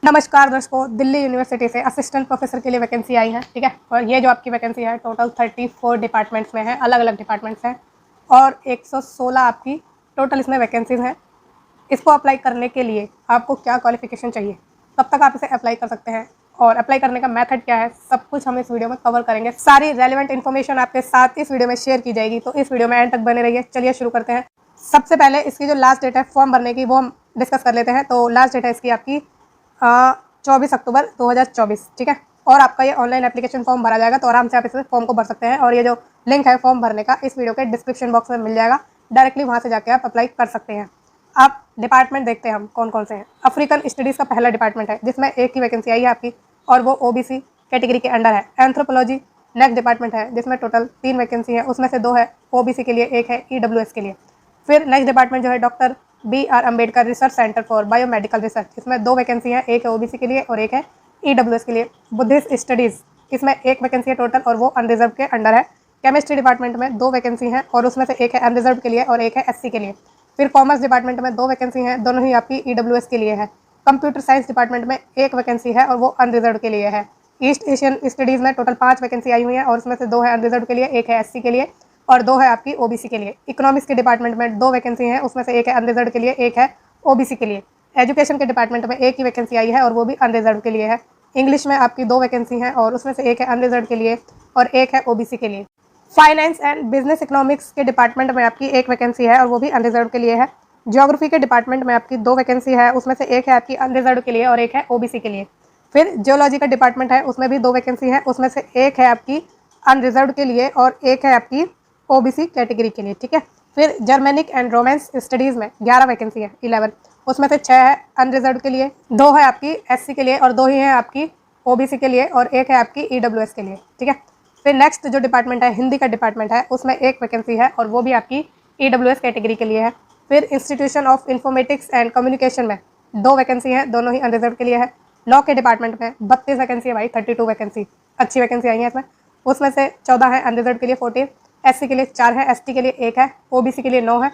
नमस्कार दोस्तों, दिल्ली यूनिवर्सिटी से असिस्टेंट प्रोफेसर के लिए वैकेंसी आई है। ठीक है, और ये जो आपकी वैकेंसी है टोटल 34 डिपार्टमेंट्स में है, अलग अलग डिपार्टमेंट्स हैं और 116 आपकी टोटल इसमें वैकेंसीज हैं। इसको अप्लाई करने के लिए आपको क्या क्वालिफिकेशन चाहिए, कब तक आप इसे अप्लाई कर सकते हैं और अप्लाई करने का मेथड क्या है, सब कुछ हम इस वीडियो में कवर करेंगे। सारी रेलिवेंट इन्फॉर्मेशन आपके साथ इस वीडियो में शेयर की जाएगी, तो इस वीडियो में एंड तक बने रहिए। चलिए शुरू करते हैं। सबसे पहले इसकी जो लास्ट डेट है फॉर्म भरने की, वो हम डिस्कस कर लेते हैं। तो लास्ट डेट है इसकी आपकी 24 अक्टूबर 2024। ठीक है, और आपका ये ऑनलाइन एप्लीकेशन फॉर्म भरा जाएगा, तो आराम से आप इस फॉर्म को भर सकते हैं। और ये जो लिंक है फॉर्म भरने का, इस वीडियो के डिस्क्रिप्शन बॉक्स में मिल जाएगा, डायरेक्टली वहाँ से जाके आप अप्लाई कर सकते हैं। आप डिपार्टमेंट देखते हैं हम कौन कौन से हैं। अफ्रीकन स्टडीज़ का पहला डिपार्टमेंट है, जिसमें एक ही वैकेंसी आई है आपकी, और वो ओबीसी कैटेगरी के अंडर है। एंथ्रोपोलॉजी नेक्स्ट डिपार्टमेंट है, जिसमें टोटल 3 वैकेंसी है, उसमें से 2 है ओबीसी के लिए, एक है ईडब्ल्यूएस के लिए। फिर नेक्स्ट डिपार्टमेंट जो है doctor BR Ambedkar research centre for biomedical research, इसमें 2 वैकेंसी है, एक है ओबीसी के लिए और एक है ईडब्ल्यूएस के लिए। बुद्धिस्ट स्टडीज़, इसमें 1 वैकेंसी है टोटल और वो अनरिजर्व के अंडर है। केमिस्ट्री डिपार्टमेंट में 2 वैकेंसी हैं और उसमें से एक है अनरिजर्व के लिए और एक है SC के लिए। फिर कॉमर्स डिपार्टमेंट में 2 वैकेंसी हैं, दोनों ही आपकी ईडब्ल्यूएस के लिए है। कंप्यूटर साइंस डिपार्टमेंट में 1 वैकेंसी है और वो अनरिजर्व के लिए है। ईस्ट एशियन स्टडीज़ में टोटल 5 वैकेंसी आई हुई है और उसमें से 2 है अनरिजर्व के लिए, एक है SC के लिए और 2 है आपकी ओबीसी के लिए। इकोनॉमिक्स के डिपार्टमेंट में 2 वैकेंसी हैं, उसमें से एक है अनरिजर्व के लिए, एक है ओबीसी के लिए। एजुकेशन के डिपार्टमेंट में 1 ही वैकेंसी आई है और वो भी अनरिजर्व के लिए है। इंग्लिश में आपकी 2 वैकेंसी हैं और उसमें से एक है अनरिजर्व के लिए और एक है ओबीसी के लिए। फाइनेंस एंड बिजनेस इकोनॉमिक्स के डिपार्टमेंट में आपकी 1 वैकेंसी है और वो भी अनरिजर्व के लिए है। ज्योग्राफी के डिपार्टमेंट में आपकी 2 वैकेंसी है, उसमें से एक है आपकी अनरिजर्व के लिए और एक है ओबीसी के लिए। फिर जियोलॉजी का डिपार्टमेंट है, उसमें भी 2 वैकेंसी है, उसमें से एक है आपकी अनरिजर्व के लिए और एक है आपकी ओबीसी कैटेगरी के लिए। ठीक है, फिर जर्मेनिक एंड रोमांस स्टडीज़ में 11 वैकेंसी है, 11, उसमें से 6 है अनरिजर्व के लिए, 2 है आपकी SC के लिए और 2 ही है आपकी ओबीसी के लिए और एक है आपकी ईडब्ल्यूएस के लिए। ठीक है, फिर नेक्स्ट जो डिपार्टमेंट है हिंदी का डिपार्टमेंट है, उसमें 1 वैकेंसी है और वो भी आपकी ईडब्ल्यूएस कैटेगरी के लिए है। फिर institution of informatics and communication में 2 वैकेंसी है, दोनों ही अनरिजर्व के लिए है। लॉ के डिपार्टमेंट में 32 वैकेंसी है भाई, 32 वैकेंसी, अच्छी वैकेंसी आई है इसमें। उसमें से 14 है अनरिजर्व के लिए, 14, SC के लिए 4 है, ST के लिए 1 है, ओबीसी के लिए 9 है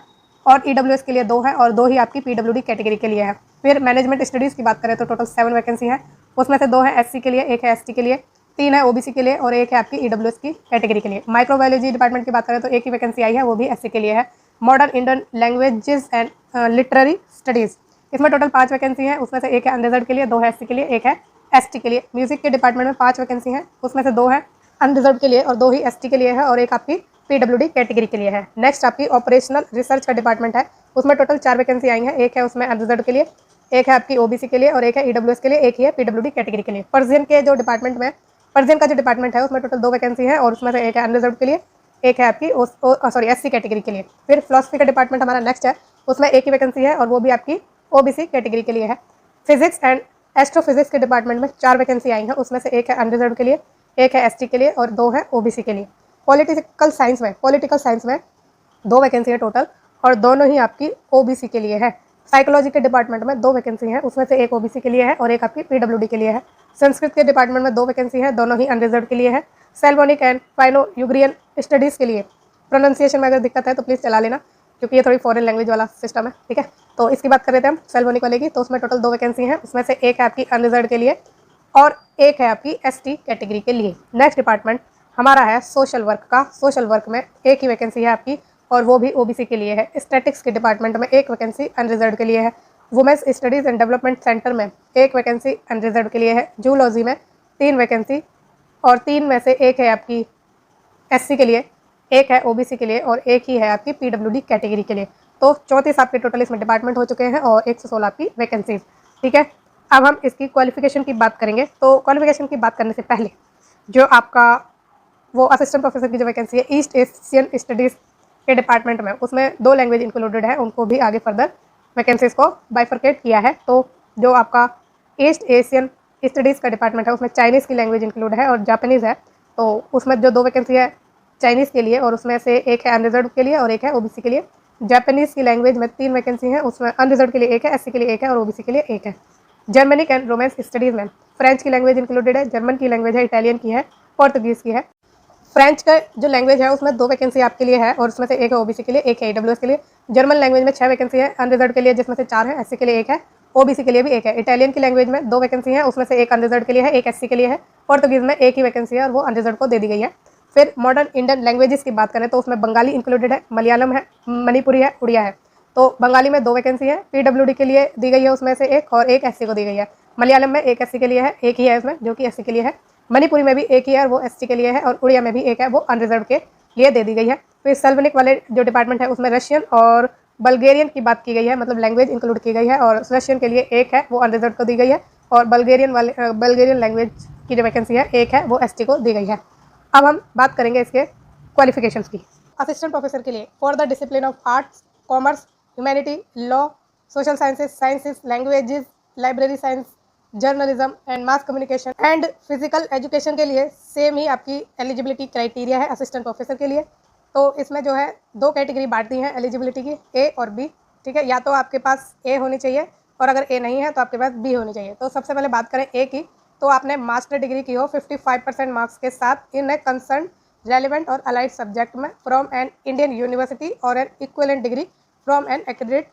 और ईडब्ल्यूएस के लिए 2 है और 2 ही आपकी पीडब्ल्यूडी कैटेगरी के लिए है। फिर मैनेजमेंट स्टडीज़ की बात करें तो टोटल 7 वैकेंसी है, उसमें से 2 है SC के लिए, 1 है ST के लिए, 3 है ओबीसी के लिए और 1 है आपकी ईडब्ल्यूएस की कैटेगरी के लिए। माइक्रोबायोलॉजी डिपार्टमेंट की बात करें तो 1 ही वैकेंसी आई है, वो भी SC के लिए है। Modern Indian languages and literary studies, इसमें टोटल 5 वैकेंसी है, उसमें से 1 है अनरिजर्व के लिए, 2 है SC के लिए, 1 है ST के लिए। म्यूजिक के डिपार्टमेंट में 5 वैकेंसी हैं, उसमें से 2 है अनरिजर्व के लिए और 2 ही ST के लिए है और एक आपकी पीडब्ल्यूडी कैटेगरी के लिए है। नेक्स्ट आपकी ऑपरेशनल रिसर्च का डिपार्टमेंट है, उसमें टोटल 4 वैकेंसी आई हैं, एक है उसमें अनरिजर्व के लिए, एक है आपकी ओबीसी के लिए और एक है ईडब्ल्यूएस के लिए, एक ही है पीडब्ल्यूडी कैटेगरी के लिए। पर्शियन के जो डिपार्टमेंट में, पर्शियन का जो डिपार्टमेंट है उसमें टोटल 2 वैकेंसी है और उसमें से एक है अनरिजर्व के लिए, एक है आपकी SC कैटेगरी के लिए। फिर फिलॉसफी का डिपार्टमेंट हमारा नेक्स्ट है, उसमें 1 ही वैकेंसी है और वो भी आपकी ओबीसी कैटेगरी के लिए है। फिजिक्स एंड एस्ट्रोफिजिक्स के डिपार्टमेंट में 4 वैकेंसी आई हैं, उसमें से एक है अनरिजर्व के लिए, एक है ST के लिए और 2 है ओबीसी के लिए। पॉलिटिकल साइंस में 2 वैकेंसी है टोटल और दोनों ही आपकी ओबीसी के लिए है। साइकोलॉजी के डिपार्टमेंट में 2 वैकेंसी है, उसमें से एक ओबीसी के लिए है और एक आपकी पीडब्ल्यूडी के लिए है। संस्कृत के डिपार्टमेंट में 2 वैकेंसी है, दोनों ही अनरिजर्व के लिए है। सेल्मोनिक एंड फाइनो यूग्रियन स्टडीज़ के लिए प्रोनाउंसिएशन में अगर दिक्कत है तो प्लीज़ चला लेना, क्योंकि ये थोड़ी फॉरेन लैंग्वेज वाला सिस्टम है। ठीक है, तो इसकी बात कर रहे थे हम सेल्मोनिक वाले की, तो उसमें टोटल 2 वैकेंसी हैं, उसमें से एक है आपकी अनरिजर्व के लिए और एक है आपकी ST कैटेगरी के लिए। नेक्स्ट डिपार्टमेंट हमारा है सोशल वर्क का। सोशल वर्क में 1 ही वैकेंसी है आपकी और वो भी ओबीसी के लिए है। स्टैटिक्स के डिपार्टमेंट में 1 वैकेंसी अनरिजर्व के लिए है। Women's studies and development centre में 1 वैकेंसी अनरिजर्व के लिए है। जूलॉजी में 3 वैकेंसी और 3 में से 1 है आपकी SC के लिए, 1 है ओबीसी के लिए और 1 ही है आपकी पीडब्ल्यूडी कैटेगरी के लिए। तो 34 आपके टोटल इसमें डिपार्टमेंट हो चुके हैं और 116 आपकी वैकेंसीज। ठीक है, अब हम इसकी क्वालिफिकेशन की बात करेंगे। तो क्वालिफिकेशन की बात करने से पहले जो आपका वो असिस्टेंट प्रोफेसर की जो वैकेंसी है ईस्ट एशियन स्टडीज़ के डिपार्टमेंट में, उसमें 2 लैंग्वेज इंक्लूडेड है, उनको भी आगे फर्दर वैकेंसीज को बाइफरकेट किया है। तो जो आपका ईस्ट एशियन स्टडीज़ का डिपार्टमेंट है उसमें चाइनीज़ की लैंग्वेज इंक्लूड है और जापानीज़ है। तो उसमें जो 2 वैकेंसी है चाइनीज़ के लिए और उसमें से एक है अनरिजर्व के लिए और एक है ओबीसी के लिए। जापानीज़ की लैंग्वेज में 3 वैकेंसी है, उसमें अनरिजर्व के लिए 1 है, SC के लिए 1 है और ओबीसी के लिए 1 है। जर्मनिक एंड रोमांस स्टडीज़ में फ्रेंच की लैंग्वेज इंक्लूडेड है, जर्मन की लैंग्वेज है, इटालियन की है, पोर्तुगीज़ की है। फ्रेंच का जो लैंग्वेज है उसमें 2 वैकेंसी आपके लिए है और उसमें से एक है ओबीसी के लिए, एक है ईडब्ल्यूएस के लिए। जर्मन लैंग्वेज में 6 वैकेंसी है अनरिजर्व के लिए, जिसमें से 4 है, SC के लिए 1 है ओबीसी के लिए भी एक है। इटालियन की लैंग्वेज में 2 वैकेंसी हैं, उसमें से एक अनरिजर्व्ड के लिए है, एक एससी के लिए है। पोर्तुगीज़ में एक ही वैकेंसी है और वो अनरिजर्व्ड को दे दी गई है। फिर मॉडर्न इंडियन लैंग्वेजेस की बात करें तो उसमें बंगाली इंक्लूडेड है, मलयालम है, मणिपुरी है, उड़िया है। तो बंगाली में 2 वैकेंसी है, पीडब्ल्यूडी के लिए दी गई है उसमें से एक, और एक एससी को दी गई है। मलयालम में एक एससी के लिए है, एक ही है इसमें जो कि एससी के लिए है। मणिपुरी में भी एक ही है और वो एससी के लिए है, और उड़िया में भी एक है, वो अनरिजर्व्ड के लिए दे दी गई है। फिर सेल्वनिक वाले जो डिपार्टमेंट है उसमें रशियन और बल्गेरियन की बात की गई है, मतलब लैंग्वेज इंक्लूड की गई है, और रशियन के लिए एक है, वो अनरिजर्व्ड को दी गई है, और बल्गेरियन लैंग्वेज की जो वैकेंसी है एक है, वो एसटी को दी गई है। अब हम बात करेंगे इसके क्वालिफिकेशंस की। असिस्टेंट प्रोफेसर के लिए for the discipline of arts, commerce, humanity, law, social sciences, languages, library science, journalism and mass communication and physical education के लिए सेम ही आपकी एलिजिबिलिटी क्राइटेरिया है असिस्टेंट प्रोफेसर के लिए। तो इसमें जो है 2 कैटेगरी बांट दी हैं एलिजिबिलिटी की, ए और बी। ठीक है, या तो आपके पास ए होनी चाहिए, और अगर ए नहीं है तो आपके पास बी होनी चाहिए। तो सबसे पहले बात करें ए की, तो आपने मास्टर डिग्री की हो 55% मार्क्स के साथ in a concern relevant or allied subject में from an Indian university or an equivalent degree from an accredited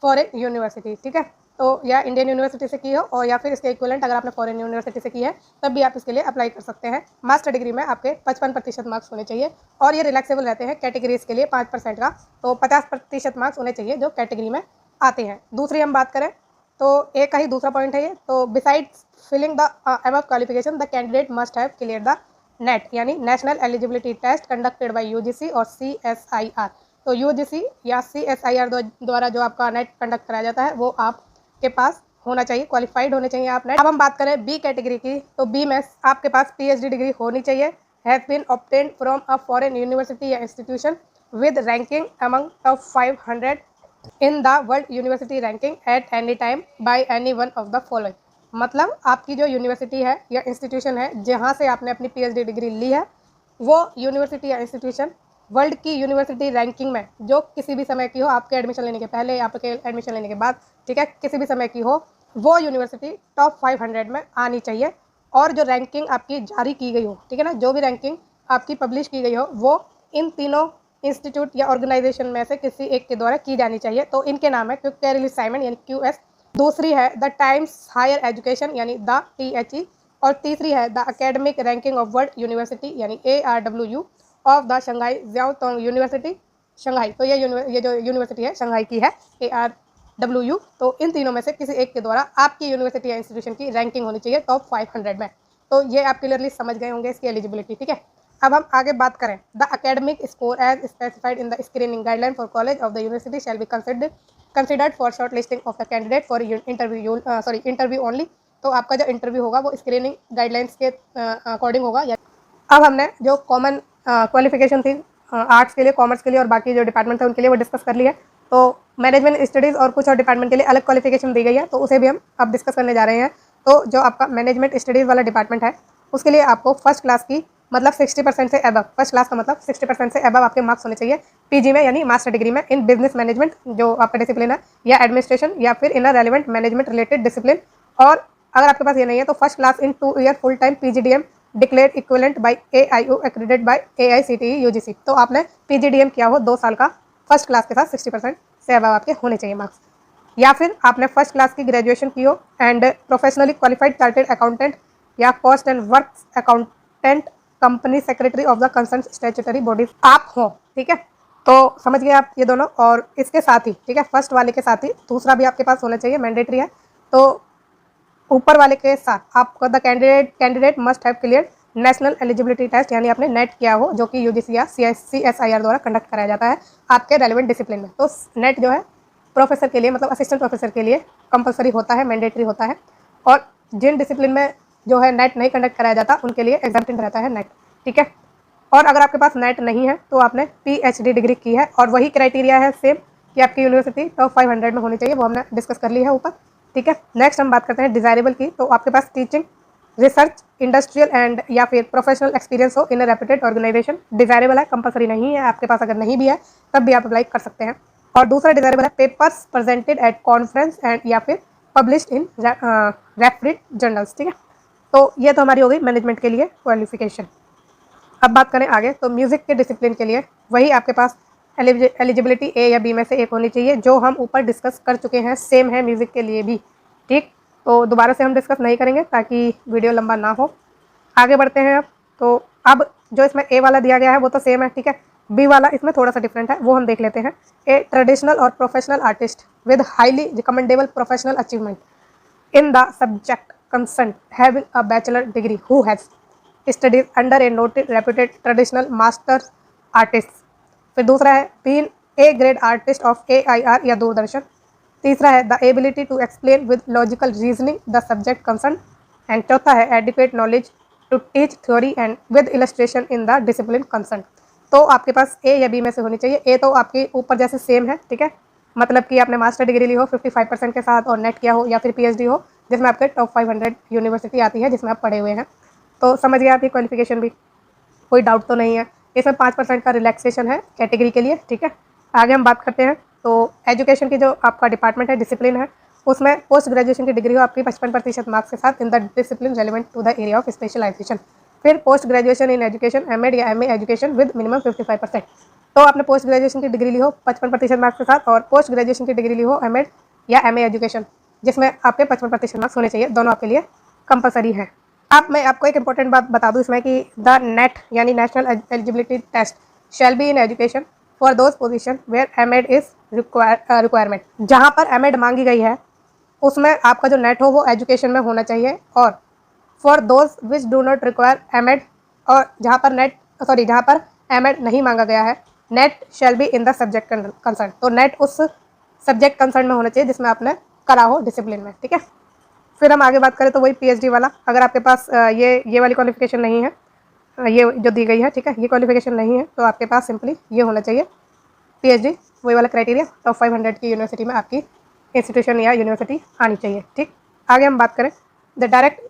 foreign university. ठीक है, तो या इंडियन यूनिवर्सिटी से की हो, और या फिर इसके इक्विवेलेंट अगर आपने फॉरेन यूनिवर्सिटी से की है तब भी आप इसके लिए अप्लाई कर सकते हैं। मास्टर डिग्री में आपके 55% मार्क्स होने चाहिए, और ये रिलैक्सेबल रहते हैं कैटेगरीज के लिए 5% का, तो 50% मार्क्स होने चाहिए जो कैटेगरी में आते हैं। दूसरी हम बात करें तो एक का ही दूसरा पॉइंट है ये, तो besides filling the above qualification the candidate must have clear the NET यानी national eligibility test conducted by UGC और CSIR। तो यूजीसी या CSIR द्वारा जो आपका नेट कंडक्ट कराया जाता है वो आपके पास होना चाहिए, क्वालिफाइड होने चाहिए आप नेट। अब हम बात करें बी कैटेगरी की, तो बी में आपके पास PhD डिग्री होनी चाहिए, has been obtained from a foreign university या institution with ranking among top 500 in the world university ranking at any time by any one of the following. मतलब आपकी जो यूनिवर्सिटी है या इंस्टीट्यूशन है जहाँ से आपने अपनी PhD डिग्री ली है, वो यूनिवर्सिटी या इंस्टीट्यूशन वर्ल्ड की यूनिवर्सिटी रैंकिंग में जो किसी भी समय की हो, आपके एडमिशन लेने के पहले, आपके एडमिशन लेने के बाद, ठीक है, किसी भी समय की हो, वो यूनिवर्सिटी टॉप 500 में आनी चाहिए। और जो रैंकिंग आपकी जारी की गई हो, ठीक है ना, जो भी रैंकिंग आपकी पब्लिश की गई हो वो इन तीनों इंस्टीट्यूट या ऑर्गेनाइजेशन में से किसी एक के द्वारा की जानी चाहिए। तो इनके नाम है क्वेरी साइमन यानी QS, दूसरी है द टाइम्स हायर एजुकेशन यानी द THE, और तीसरी है the academic ranking of world university यानी ARWU of the Shanghai Jiaotong university Shanghai. तो ये जो यूनिवर्सिटी है शंघाई की है ARWU। तो इन तीनों में से किसी एक के द्वारा आपकी यूनिवर्सिटी या इंस्टीट्यूशन की रैंकिंग होनी चाहिए टॉप 500 में। तो ये आप क्लियरली समझ गए होंगे इसकी एलिजिबिलिटी। ठीक है, अब हम आगे बात करें, the academic score as specified in the screening guideline for college of the university shall be considered for shortlisting of the candidate for interview only. तो आपका जो इंटरव्यू होगा वो स्क्रीनिंग गाइडलाइंस के अकॉर्डिंग होगा। अब हमने जो कॉमन क्वालिफिकेशन थी आर्ट्स के लिए, कॉमर्स के लिए और बाकी जो डिपार्टमेंट थे उनके लिए वो डिस्कस कर लिया है। तो मैनेजमेंट स्टडीज़ और कुछ और डिपार्टमेंट के लिए अलग क्वालिफिकेशन दी गई है, तो उसे भी हम अब डिस्कस करने जा रहे हैं। तो जो आपका मैनेजमेंट स्टडीज़ वाला डिपार्टमेंट है उसके लिए आपको फर्स्ट क्लास की मतलब 60% से अबव, फर्स्ट क्लास का मतलब 60% से अबव आपके मार्क्स होने चाहिए PG में यानी मास्टर डिग्री में इन बिजनेस मैनेजमेंट जो आपका डिसिप्लिन है, या एडमिनिस्ट्रेशन, या फिर in a relevant management related discipline. और अगर आपके पास ये नहीं है तो first class in 2 year full time PGDM declared equivalent by AIU accredited by AICTE UGC। तो आपने PGDM किया हो 2 साल का, फर्स्ट क्लास के साथ 60% से अबव आपके होने चाहिए मार्क्स। या फिर आपने फर्स्ट क्लास की ग्रेजुएशन की हो and professionally qualified chartered accountant या cost and works accountant company secretary of the concern statutory bodies आप हो। ठीक है, तो समझ गए आप ये दोनों। और इसके साथ ही, ठीक है, फर्स्ट वाले के साथ ही दूसरा भी आपके पास होना चाहिए, मैंडेटरी है। तो ऊपर वाले के साथ आपको the candidate must have clear national eligibility test यानी आपने नेट किया हो, जो कि UGC या CSIR द्वारा कंडक्ट कराया जाता है आपके रेलिवेंट डिसिप्लिन में। तो नेट जो है प्रोफेसर के लिए, मतलब असिस्टेंट प्रोफेसर के लिए कंपलसरी होता है, मैंडेटरी होता है। और जिन डिसिप्लिन में जो है नेट नहीं कंडक्ट कराया जाता उनके लिए एग्जाम्प्टेड रहता है नेट। ठीक है, और अगर आपके पास नेट नहीं है तो आपने PhD डिग्री की है, और वही क्राइटेरिया है सेम कि आपकी यूनिवर्सिटी टॉप 500 में होनी चाहिए, वो हमने डिस्कस कर ली है ऊपर। ठीक है, नेक्स्ट हम बात करते हैं डिज़ायरेबल की। तो आपके पास टीचिंग, रिसर्च, इंडस्ट्रियल एंड या फिर प्रोफेशनल एक्सपीरियंस हो इन अ रेप्यूटेड ऑर्गेनाइजेशन, डिज़ायरेबल है, कंपलसरी नहीं है। आपके पास अगर नहीं भी है तब भी आप अप्लाई कर सकते हैं। और दूसरा डिज़ायरेबल है papers presented at conference and या फिर पब्लिश्ड इन रेफरेड जर्नल्स। ठीक है, तो ये तो हमारी हो गई मैनेजमेंट के लिए क्वालिफिकेशन। अब बात करें आगे, तो म्यूज़िक के डिसिप्लिन के लिए वही आपके पास एलिजिबिलिटी A या B में से एक होनी चाहिए, जो हम ऊपर डिस्कस कर चुके हैं, सेम है म्यूज़िक के लिए भी। ठीक, तो दोबारा से हम डिस्कस नहीं करेंगे ताकि वीडियो लंबा ना हो। आगे बढ़ते हैं अब। तो अब जो इसमें ए वाला दिया गया है वो तो सेम है, ठीक है। बी वाला इसमें थोड़ा सा डिफरेंट है, वो हम देख लेते हैं। ए ट्रेडिशनल और professional artist with highly recommendable professional achievement in the subject concerned having a bachelor degree who has studied under a noted reputed traditional masters artist। फिर दूसरा है been A grade artist of AIR या दूरदर्शन। तीसरा है the ability to explain with logical reasoning the subject concern. And चौथा है adequate knowledge to teach theory and with illustration in the discipline concern. तो आपके पास ए या बी में से होनी चाहिए। ए तो आपकी ऊपर जैसे सेम है, ठीक है, मतलब कि आपने मास्टर डिग्री ली हो 55% के साथ और नेट किया हो, या फिर PhD हो जिसमें आपके टॉप 500 यूनिवर्सिटी आती है जिसमें आप पढ़े हुए हैं। तो समझ गए आपकी क्वालिफिकेशन भी, कोई डाउट तो नहीं है। इसमें 5% का रिलैक्सेशन है कैटेगरी के लिए, ठीक है। आगे हम बात करते हैं। तो एजुकेशन की जो आपका डिपार्टमेंट है, डिसिप्लिन है, उसमें पोस्ट ग्रेजुएशन की डिग्री हो आपकी 55% मार्क्स के साथ in the discipline relevant to the area of specialisation. फिर post graduation in education MEd या MA एजुकेशन विद मिनिमम 55%। तो आपने पोस्ट ग्रेजुएशन की डिग्री ली हो 55% मार्क्स के साथ और पोस्ट ग्रेजुएशन की डिग्री ली हो MEd या MA एजुकेशन जिसमें आपके 55% मार्क्स होने चाहिए, दोनों आपके लिए कंपलसरी है। अब मैं आपको एक इंपॉर्टेंट बात बता दूं इसमें कि द नेट यानी national eligibility test shall be in education for those position where MEd is requirement. जहाँ पर MEd मांगी गई है उसमें आपका जो नेट हो वो एजुकेशन में होना चाहिए, और for those which do not require MEd, और जहाँ पर MEd नहीं मांगा गया है, net shell be in the subject concern. तो नेट उस सब्जेक्ट कंसर्न में होना चाहिए जिसमें आपने करा हो डिसिप्लिन में, ठीक है। फिर हम आगे बात करें तो वही PhD वाला, अगर आपके पास ये वाली क्वालिफिकेशन नहीं है, ये जो दी गई है, ठीक है, ये क्वालिफिकेशन नहीं है, तो आपके पास सिंपली ये होना चाहिए PhD, वही वाला क्राइटेरिया, टॉप 500 की यूनिवर्सिटी में आपकी इंस्टीट्यूशन या यूनिवर्सिटी आनी चाहिए, ठीक। आगे हम बात करें the direct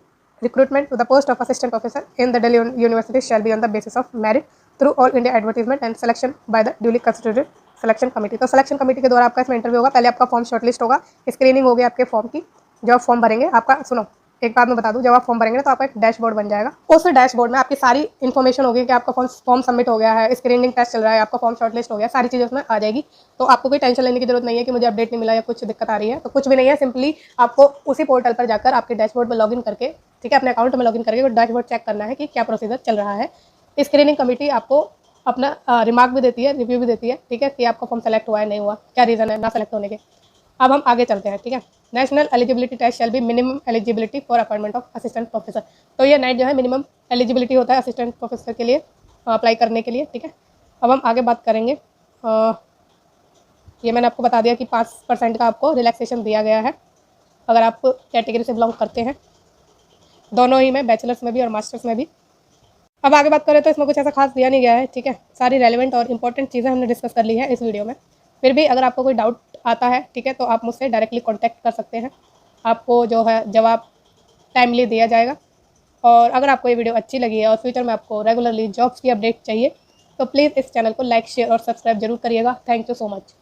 recruitment to the post of assistant professor in the Delhi University shall be on the basis of merit through all India advertisement and selection by the duly constituted selection committee. तो selection committee के द्वारा आपका इसमें interview होगा, पहले आपका form shortlist होगा, screening होगी आपके फॉर्म की। जब आप फॉर्म भरेंगे आपका, सुनो एक बात मैं बता दूं, जब आप फॉर्म भरेंगे तो आपका एक डैशबोर्ड बन जाएगा। उस डैशबोर्ड में आपकी सारी इन्फॉर्मेशन होगी कि आपका फॉर्म सबमिट हो गया है, स्क्रीनिंग टेस्ट चल रहा है, आपका फॉर्म शॉर्टलिस्ट हो गया, सारी चीज़ें उसमें आ जाएगी। तो आपको कोई टेंशन लेने की जरूरत नहीं है कि मुझे अपडेट नहीं मिला या कुछ दिक्कत आ रही है, तो कुछ भी नहीं है। सिंपली आपको उसी पोर्टल पर जाकर आपके डैशबोर्ड में लॉगिन करके, ठीक है, अपने अकाउंट में लॉगिन करके डैशबोर्ड चेक करना है कि क्या प्रोसीजर चल रहा है। स्क्रीनिंग कमेटी आपको अपना रिमार्क भी देती है, रिव्यू भी देती है, ठीक है, कि आपका फॉर्म सेलेक्ट हुआ है नहीं हुआ, क्या रीज़न है ना सेलेक्ट होने के। अब हम आगे चलते हैं, ठीक है। National eligibility test shall be minimum eligibility for appointment of assistant professor. तो ये नेट जो है मिनिमम एलिजिबिलिटी होता है असिस्टेंट प्रोफेसर के लिए अप्लाई करने के लिए, ठीक है। अब हम आगे बात करेंगे, ये मैंने आपको बता दिया कि 5% का आपको रिलैक्सेशन दिया गया है अगर आप कैटेगरी से बिलोंग करते हैं, दोनों ही में, बैचलर्स में भी और मास्टर्स में भी। अब आगे बात करें तो इसमें कुछ ऐसा खास दिया नहीं गया है, ठीक है, सारी रेलिवेंट और इंपॉर्टेंट चीज़ें हमने डिस्कस कर ली है इस वीडियो में। फिर भी अगर आपको कोई डाउट आता है, ठीक है, तो आप मुझसे डायरेक्टली कांटेक्ट कर सकते हैं, आपको जो है जवाब टाइमली दिया जाएगा। और अगर आपको ये वीडियो अच्छी लगी है और फ्यूचर में आपको रेगुलरली जॉब्स की अपडेट चाहिए तो प्लीज़ इस चैनल को लाइक, शेयर और सब्सक्राइब जरूर करिएगा। Thank you so much.